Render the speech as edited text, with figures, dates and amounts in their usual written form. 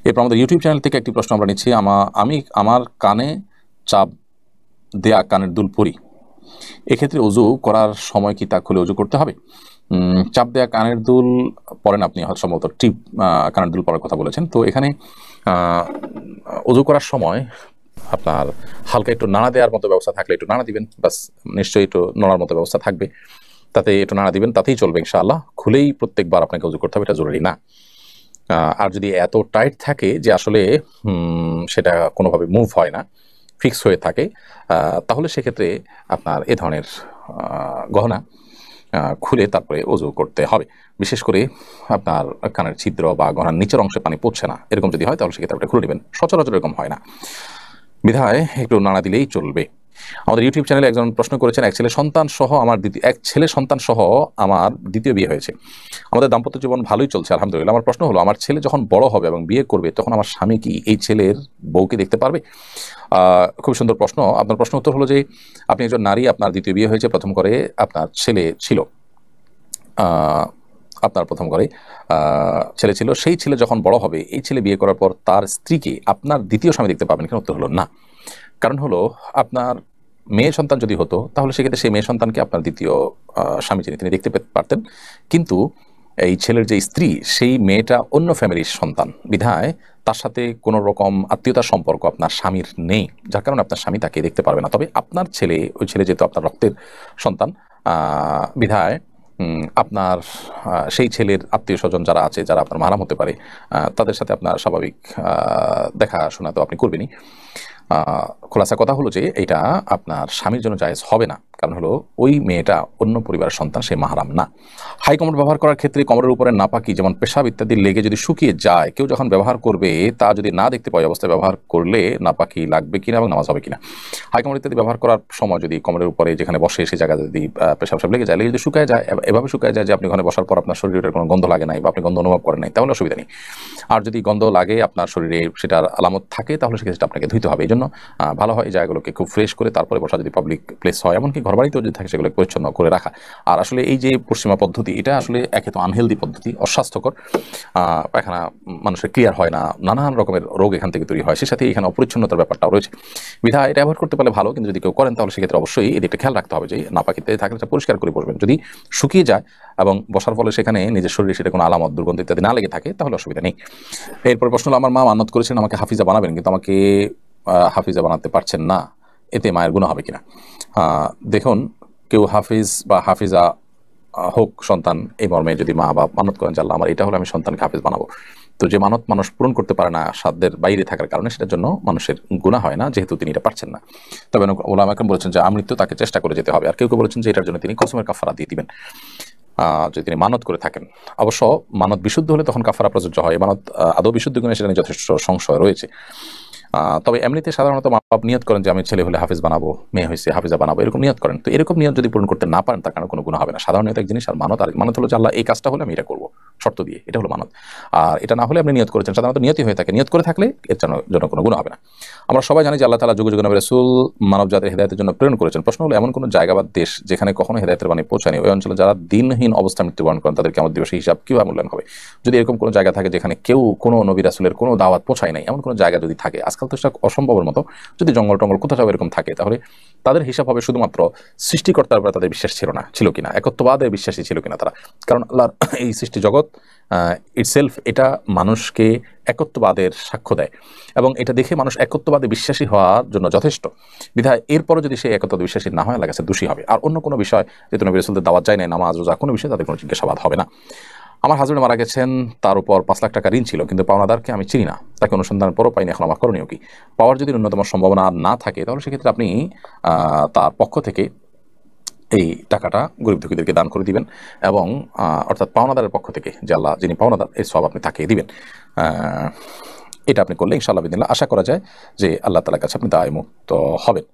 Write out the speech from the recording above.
এরপর আমাদের YouTube channel থেকে একটি প্রশ্ন আমরা নিচ্ছি। আমি আমার কানে চাপ দেয়া কানের দুল পরি, এক্ষেত্রে অজু করার সময় কি তা খুলে অজু করতে হবে? চাপ দেয়া কানের দুল পরেন আপনি, হয়তো সম্ভবত টিপ কানের দুল পরার কথা বলেছেন। তো এখানে অজু করার সময় আপনার হালকা একটু নাড়া দেওয়ার মতো ব্যবস্থা থাকলে একটু নাড়া দিবেন, বাস। নিশ্চয়ই একটু নড়ার মতো ব্যবস্থা থাকবে, তাতে একটু নাড়া দিবেন, তাতেই চলবে ইনশাআল্লাহ। খুলেই প্রত্যেকবার আপনাকে উজু করতে হবে এটা জরুরি না। আর যদি এত টাইট থাকে যে আসলে সেটা কোনোভাবে মুভ হয় না, ফিক্স হয়ে থাকে, তাহলে সেক্ষেত্রে আপনার এ ধরনের গহনা খুলে তারপরে অজু করতে হবে। বিশেষ করে আপনার কানের ছিদ্র বা গহনার নিচের অংশে পানি পড়ছে না, এরকম যদি হয় তাহলে সেক্ষেত্রে আপনি খুলে নেবেন। সচরাচর এরকম হয় না, বিধায় একটু নাড়া দিলেই চলবে। আমাদের ইউটিউব চ্যানেলে একজন প্রশ্ন করেছেন, এক ছেলে সন্তান সহ আমার দ্বিতীয় বিয়ে হয়েছে। আমাদের দাম্পত্য জীবন ভালোই চলছে আলহামদুলিল্লাহ। আমার প্রশ্ন হলো, আমার ছেলে যখন বড় হবে এবং বিয়ে করবে তখন আমার স্বামী কি এই ছেলের বউকে দেখতে পারবে? খুব সুন্দর প্রশ্ন। আপনার প্রশ্ন উত্তর হলো যে, আপনি একজন নারী, আপনার দ্বিতীয় বিয়ে হয়েছে, প্রথম করে আপনার ছেলে ছিল, আপনার প্রথম করে ছেলে ছিল, সেই ছেলে যখন বড় হবে, এই ছেলে বিয়ে করার পর তার স্ত্রীকে আপনার দ্বিতীয় স্বামী দেখতে পাবেন কেন? উত্তর হলো না। কারণ হলো, আপনার মেয়ে সন্তান যদি হতো তাহলে সেক্ষেত্রে সেই মেয়ে সন্তানকে আপনার দ্বিতীয় স্বামী যিনি তিনি দেখতে পারতেন। কিন্তু এই ছেলের যে স্ত্রী, সেই মেয়েটা অন্য ফ্যামিলির সন্তান, বিধায় তার সাথে কোনো রকম আত্মীয়তার সম্পর্ক আপনার স্বামীর নেই, যার কারণে আপনার স্বামী তাকে দেখতে পারবে না। তবে আপনার ছেলে, ওই ছেলে যেহেতু আপনার রক্তের সন্তান, বিধায় আপনার সেই ছেলের আত্মীয় স্বজন যারা আছে, যারা আপনার মারাম হতে পারে, তাদের সাথে আপনার স্বাভাবিক দেখাশোনা তো আপনি করবেনই। খোলাসা কথা হলো যে এটা আপনার স্বামীর জন্য জায়েজ হবে না, কারণ হলো ওই মেয়েটা অন্য পরিবারের সন্তান, সে মাহরাম না। হাই কমোড ব্যবহার করার ক্ষেত্রে কমরের উপরে নাপাকি যেমন পেশাব ইত্যাদি লেগে যদি শুকিয়ে যায়, কেউ যখন ব্যবহার করবে তা যদি না দেখতে পায় অবস্থায় ব্যবহার করলে নাপাকি লাগবে কিনা এবং নামাজ হবে কিনা? হাই কমোড ইত্যাদি ব্যবহার করার সময় যদি কমরের উপরে যেখানে বসে সেই জায়গায় যদি পেশাব লেগে যায়, যদি শুকায় যায়, এভাবে শুকায় যায় যে আপনি ওখানে বসার পর আপনার শরীরের কোনো গন্ধ লাগে নাই বা আপনি গন্ধ অনুভব করেন নাই, তাহলে অসুবিধা নেই। আর যদি গন্ধ লাগে আপনার শরীরে, সেটার আলামত থাকে, তাহলে সেক্ষেত্রে আপনাকে ধুইতে হবে। এই জন্য ভালো হয় এই জায়গাগুলোকে খুব ফ্রেশ করে তারপরে বসা, যদি পাবলিক প্লেস হয়, এমনকি ঘরবাড়িতেও যদি থাকে, সেগুলো পরিচ্ছন্ন করে রাখা। আর আসলে এই যে পশ্চিমা পদ্ধতি, এটা আসলে একে তো আনহেলদি পদ্ধতি, অস্বাস্থ্যকর। পায়খানা মানুষের ক্লিয়ার হয় না, নানান রকমের রোগ এখান থেকে তৈরি হয়, সে সাথে এখানে অপরিচ্ছন্নতার ব্যাপারটাও রয়েছে। বিধায় এটা অ্যাভয়েড করতে পারলে ভালো, কিন্তু যদি কেউ করেন তাহলে সেক্ষেত্রে অবশ্যই এদিকটা খেয়াল রাখতে হবে যে নাপাকিতে থাকলে সেটা পরিষ্কার করে বসবেন। যদি শুকিয়ে যায় এবং বসার ফলে সেখানে নিজের শরীরে সেটা কোনো আলামত, দুর্গন্ধ ইত্যাদি না লেগে থাকে, তাহলে অসুবিধা নেই। এরপর প্রশ্ন হলো, আমার মা মান্নত করেছেন আমাকে হাফিজা বানাবেন, কিন্তু আমাকে হাফিজা বানাতে পারছেন না, এতে মায়ের গুনাহ হবে কিনা? দেখুন, কেউ হাফিজ বা হাফিজা হোক সন্তান, এই মর্মে যদি মা বা মানত করেন যে আল্লাহ আমার এটা হলে আমি সন্তানকে হাফিজ বানাবো, তো যে মানত মানুষ পূরণ করতে পারে না সাধ্যের বাইরে থাকার কারণে, সেটার জন্য মানুষের গুনাহ হয় না, যেহেতু তিনি এটা পারছেন না। তবে ওলামা একরাম বলেছেন যে আমৃত্যু তাকে চেষ্টা করে যেতে হবে। আর কেউ কেউ বলেছেন যে এটার জন্য তিনি কসমের কাফারা দিয়ে দিবেন, যদি তিনি মানত করে থাকেন। অবশ্য মানত বিশুদ্ধ হলে তখন কাফারা প্রযোজ্য হয়, মানত আদৌ বিশুদ্ধ কিনা সেটা নিয়ে যথেষ্ট সংশয় রয়েছে। তবে এমনিতে সাধারণত মা বাপ নিয়ত করেন যে আমি ছেলে হলে হাফিজ বানাবো, মেয়ে হয়েছে হাফিজা বানাবো, এরকম নিয়ত করেন। তো এরকম নিয়ত যদি পূরণ করতে না পারেন, তার কারণে কোনো গুনাহ হবে না। সাধারণ নিয়ত এক জিনিস, আর মানত আরেক। মানত হলো যে আল্লাহ এই কাজটা হলে আমি এটা করবো, শর্ত দিয়ে, এটা হলো মানত। আর এটা না হলে আপনি নিয়ত করেছেন, সাধারণত নিয়তই হয়ে থাকে। নিয়ত করে থাকলে এর জন্য কোনো গুনাহ হবে না। আমরা সবাই জানি যে আল্লাহ তাআলা যুগ যুগ নবী রাসূল মানব জাতির হেদায়েতের জন্য প্রেরণ করেছেন। প্রশ্ন হলো, এমন কোনো জায়গা বা দেশ যেখানে কখনো হেদায়েতের বাণী পৌঁছায়নি, ওই অঞ্চলে যারা দিনহীন অবস্থায় মৃত্যুবরণ করেন তাদের কিয়ামত দিবসে হিসাব কিভাবে মূল্যায়ন হবে? যদি এরকম কোনো জায়গা থাকে যেখানে কেউ কোনো নবী রাসূলের কোনো দাওয়াত পৌঁছায় নাই, এমন কোনো জায়গা যদি থাকে, আজকাল তো সেটা অসম্ভবের মতো, যদি জঙ্গল টঙ্গল কোথাও এরকম থাকে, তাহলে তাদের হিসাব হবে শুধুমাত্র সৃষ্টিকর্তার উপরে তাদের বিশ্বাস ছিল না, ছিল কিনা, একত্ববাদের বিশ্বাসী ছিল কিনা তারা। কারণ আল্লাহর এই সৃষ্টি জগৎ ইটসেলফ, এটা মানুষকে একত্ববাদের সাক্ষ্য দেয়, এবং এটা দেখে মানুষ একত্ববাদে বিশ্বাসী হওয়ার জন্য যথেষ্ট। বিধায় এরপরও যদি সে একত্ববাদে বিশ্বাসী না হয়, আল্লাহর কাছে দোষী হবে। আর অন্য কোনো বিষয়, যেহেতু নবী রাসূলদের দাওয়াত যায় নাই, নামাজ রোজা, কোনো বিষয়ে তাদের কোনো জিজ্ঞাসাবাদ হবে না। আমার হাজবেন্ড মারা গেছেন, তার উপর 5 লাখ টাকা ঋণ ছিল, কিন্তু পাওনাদারকে আমি চিনি না, তাকে অনুসন্ধানের পরও পাইনি, এখন আমার করণীয় কি? পাওয়ার যদি ন্যূনতম সম্ভাবনা না থাকে, তাহলে সেক্ষেত্রে আপনি তার পক্ষ থেকে এই টাকাটা গরিব দুঃখীদেরকে দান করে দিবেন, এবং অর্থাৎ পাওনাদারের পক্ষ থেকে, যে আল্লাহ যিনি পাওনাদার, এই সওয়াব আপনি তাকে দিবেন। এটা আপনি করলে ইনশাআল্লাহ বিদিনিল্লাহ আশা করা যায় যে আল্লাহ তাআলার কাছে আপনি দায় মুক্ত হবেন।